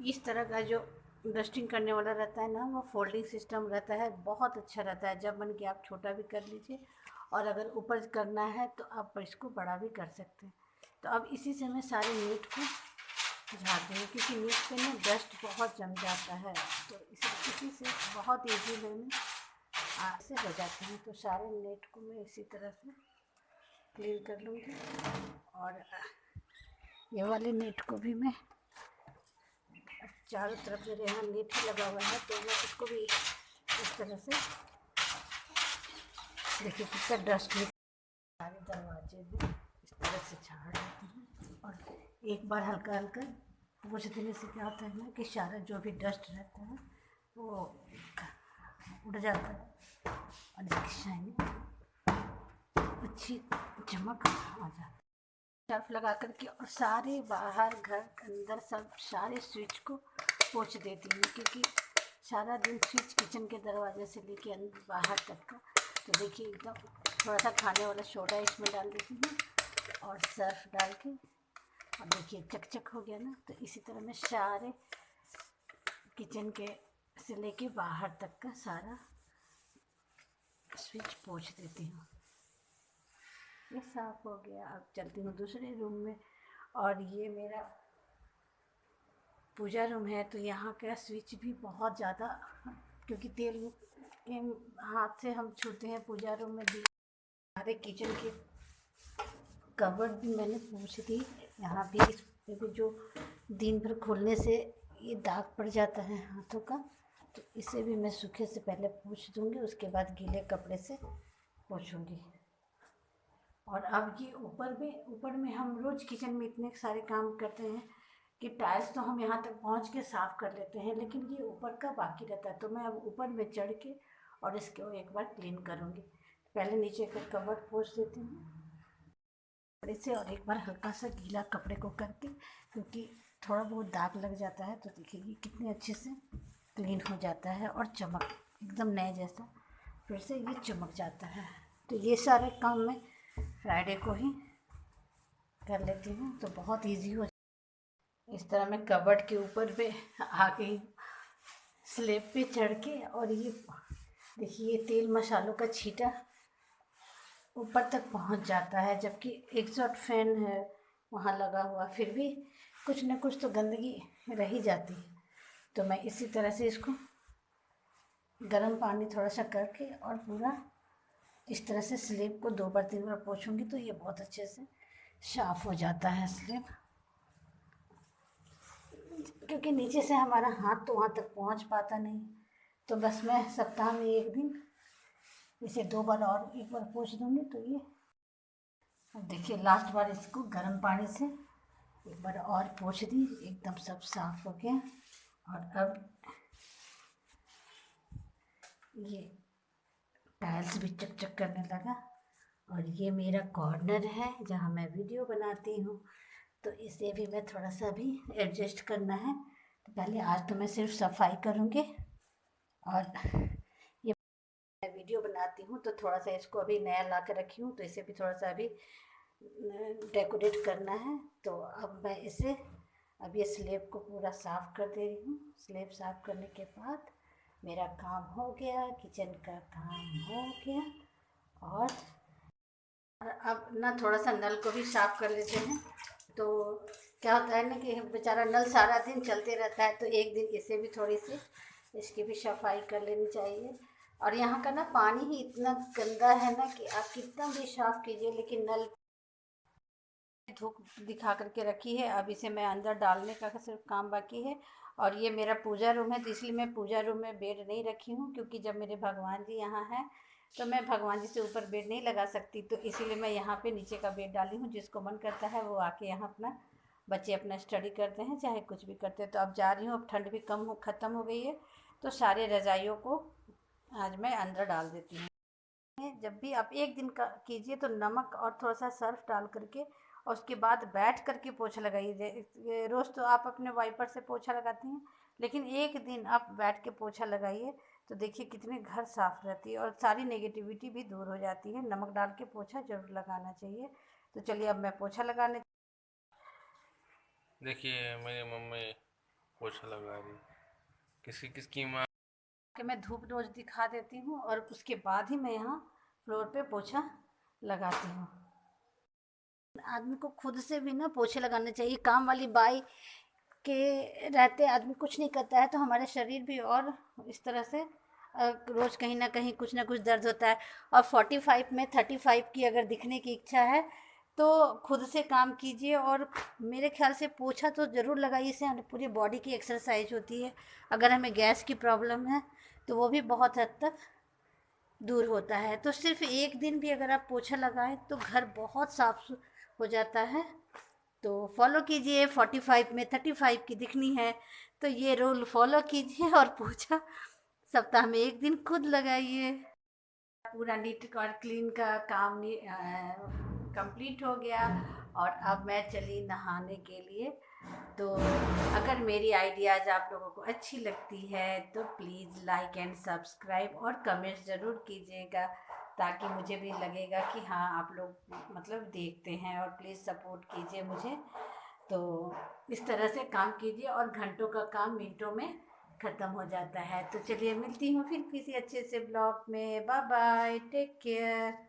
इस तरह का जो डस्टिंग करने वाला रहता है ना, वो फोल्डिंग सिस्टम रहता है, बहुत अच्छा रहता है। जब मन कि आप छोटा भी कर लीजिए, और अगर ऊपर करना है तो आप इसको बड़ा भी कर सकते हैं। तो अब इसी से मैं सारे नीट को झाड़ दूँगी, क्योंकि नीट पे ना डस्ट बहुत जम जाता है। तो इसी से बहुत ईजी वे में से हो जाते हैं। तो सारे नेट को मैं इसी तरह से क्लीन कर लूँगी। और ये वाले नेट को भी मैं, चारों तरफ मेरे यहाँ नेट ही लगा हुआ है, तो मैं इसको भी इस तरह से, देखिए कितना डस्ट है, सारे दरवाजे में इस तरह से झाड़ देती हूँ। और एक बार हल्का हल्का पोंछ देने से क्या होता है ना, कि सारा जो भी डस्ट रहता है वो उड़ जाता है, और इसकी शाइनिंग अच्छी चमक आ जाती है। सर्फ लगा करके और सारे बाहर घर अंदर सब सारे स्विच को पोंछ देती हूँ, क्योंकि सारा दिन स्विच किचन के दरवाजे से लेके अंदर बाहर तक का। तो देखिए एकदम थोड़ा सा खाने वाला सोडा इसमें डाल देती हूँ और सर्फ डाल के, और देखिए चकचक हो गया ना। तो इसी तरह मैं सारे किचन के से लेके बाहर तक का सारा स्विच पोंछ देती हूँ। ये साफ हो गया। अब चलती हूँ दूसरे रूम में, और ये मेरा पूजा रूम है। तो यहाँ का स्विच भी बहुत ज़्यादा, क्योंकि तेल के हाथ से हम छूते हैं पूजा रूम में भी। सारे किचन के कवर्ड भी मैंने पोंछ दी। यहाँ भी इस पे भी जो दिन भर खोलने से ये दाग पड़ जाता है हाथों का, तो इसे भी मैं सूखे से पहले पोंछ दूँगी, उसके बाद गीले कपड़े से पोंछूँगी। और अब ये ऊपर में हम रोज़ किचन में इतने सारे काम करते हैं कि टाइल्स तो हम यहाँ तक पहुँच के साफ़ कर लेते हैं, लेकिन ये ऊपर का बाकी रहता है। तो मैं अब ऊपर में चढ़ के और इसको एक बार क्लीन करूँगी। पहले नीचे का कवर्ड पोंछ देती हूँ कपड़े से, और एक बार हल्का सा गीला कपड़े को करके, क्योंकि थोड़ा बहुत दाग लग जाता है। तो देखिए ये कितने अच्छे से क्लीन हो जाता है, और चमक एकदम नए जैसा फिर से ये चमक जाता है। तो ये सारे काम मैं फ्राइडे को ही कर लेती हूँ, तो बहुत इजी हो। इस तरह मैं कबर्ड के ऊपर पे आके स्लेब पे चढ़ के, और ये देखिए तेल मसालों का छींटा ऊपर तक पहुँच जाता है, जबकि एग्जॉस्ट फैन है वहाँ लगा हुआ, फिर भी कुछ ना कुछ तो गंदगी रह ही जाती है। तो मैं इसी तरह से इसको गर्म पानी थोड़ा सा करके और पूरा इस तरह से स्लेब को 2 बार 3 बार पोंछूंगी, तो ये बहुत अच्छे से साफ हो जाता है स्लेब। क्योंकि नीचे से हमारा हाथ तो वहाँ तक पहुँच पाता नहीं, तो बस मैं सप्ताह में 1 दिन इसे 2 बार और एक बार पोंछ दूँगी। तो ये अब देखिए लास्ट बार इसको गर्म पानी से एक बार और पोंछ दी, एकदम सब साफ हो गया। और अब ये टाइल्स भी चकचक करने लगा। और ये मेरा कॉर्नर है जहाँ मैं वीडियो बनाती हूँ, तो इसे भी मैं थोड़ा सा भी एडजस्ट करना है। तो पहले आज तो मैं सिर्फ सफाई करूँगी, और ये मैं वीडियो बनाती हूँ तो थोड़ा सा इसको अभी नया ला के रखी हूँ, तो इसे भी थोड़ा सा अभी डेकोरेट करना है। तो अब मैं इसे अब ये स्लेब को पूरा साफ़ कर दे रही हूँ। स्लेब साफ़ करने के बाद मेरा काम हो गया, किचन का काम हो गया। और अब ना थोड़ा सा नल को भी साफ़ कर लेते हैं। तो क्या होता है ना कि बेचारा नल सारा दिन चलते रहता है, तो एक दिन इसे भी थोड़ी सी इसकी भी सफाई कर लेनी चाहिए। और यहाँ का ना पानी ही इतना गंदा है ना कि आप कितना भी साफ़ कीजिए, लेकिन नल धूप दिखा करके रखी है। अब इसे मैं अंदर डालने का सिर्फ काम बाकी है। और ये मेरा पूजा रूम है, तो इसलिए मैं पूजा रूम में बेड नहीं रखी हूँ, क्योंकि जब मेरे भगवान जी यहाँ हैं तो मैं भगवान जी से ऊपर बेड नहीं लगा सकती। तो इसीलिए मैं यहाँ पे नीचे का बेड डाली हूँ। जिसको मन करता है वो आके यहाँ अपना, बच्चे अपना स्टडी करते हैं चाहे कुछ भी करते हैं। तो अब जा रही हूँ, अब ठंड भी ख़त्म हो गई है, तो सारे रज़ाइयों को आज मैं अंदर डाल देती हूँ। जब भी आप 1 दिन का कीजिए तो नमक और थोड़ा सा सर्फ डाल करके, और उसके बाद बैठ करके पोछा लगाइए। रोज़ तो आप अपने वाइपर से पोछा लगाती हैं, लेकिन 1 दिन आप बैठ के पोछा लगाइए, तो देखिए कितने घर साफ़ रहती है और सारी नेगेटिविटी भी दूर हो जाती है। नमक डाल के पोछा ज़रूर लगाना चाहिए। तो चलिए अब मैं पोछा लगाने। देखिए मेरी मम्मी पोछा लगा रही, किसी किसकी माँ कि मैं धूप रोज दिखा देती हूँ और उसके बाद ही मैं यहाँ फ्लोर पे पोछा लगाती हूँ। आदमी को खुद से भी ना पोछे लगाने चाहिए। काम वाली बाई के रहते आदमी कुछ नहीं करता है तो हमारे शरीर भी और इस तरह से रोज़ कहीं ना कुछ दर्द होता है। और 45 में 35 की अगर दिखने की इच्छा है तो खुद से काम कीजिए। और मेरे ख्याल से पोछा तो ज़रूर लगाइए, इससे हमारी पूरी बॉडी की एक्सरसाइज होती है। अगर हमें गैस की प्रॉब्लम है तो वो भी बहुत हद तक दूर होता है। तो सिर्फ एक दिन भी अगर आप पोछा लगाएं तो घर बहुत साफ हो जाता है। तो फॉलो कीजिए। 45 में 35 की दिखनी है तो ये रूल फॉलो कीजिए और पोछा सप्ताह में एक दिन खुद लगाइए। पूरा नीट और क्लीन का काम कंप्लीट हो गया और अब मैं चली नहाने के लिए। तो अगर मेरी आइडियाज़ आप लोगों को अच्छी लगती है तो प्लीज़ लाइक एंड सब्सक्राइब और कमेंट्स ज़रूर कीजिएगा, ताकि मुझे भी लगेगा कि हाँ आप लोग मतलब देखते हैं। और प्लीज़ सपोर्ट कीजिए मुझे। तो इस तरह से काम कीजिए और घंटों का काम मिनटों में ख़त्म हो जाता है। तो चलिए मिलती हूँ फिर किसी अच्छे से ब्लॉग में। Bye bye, take care.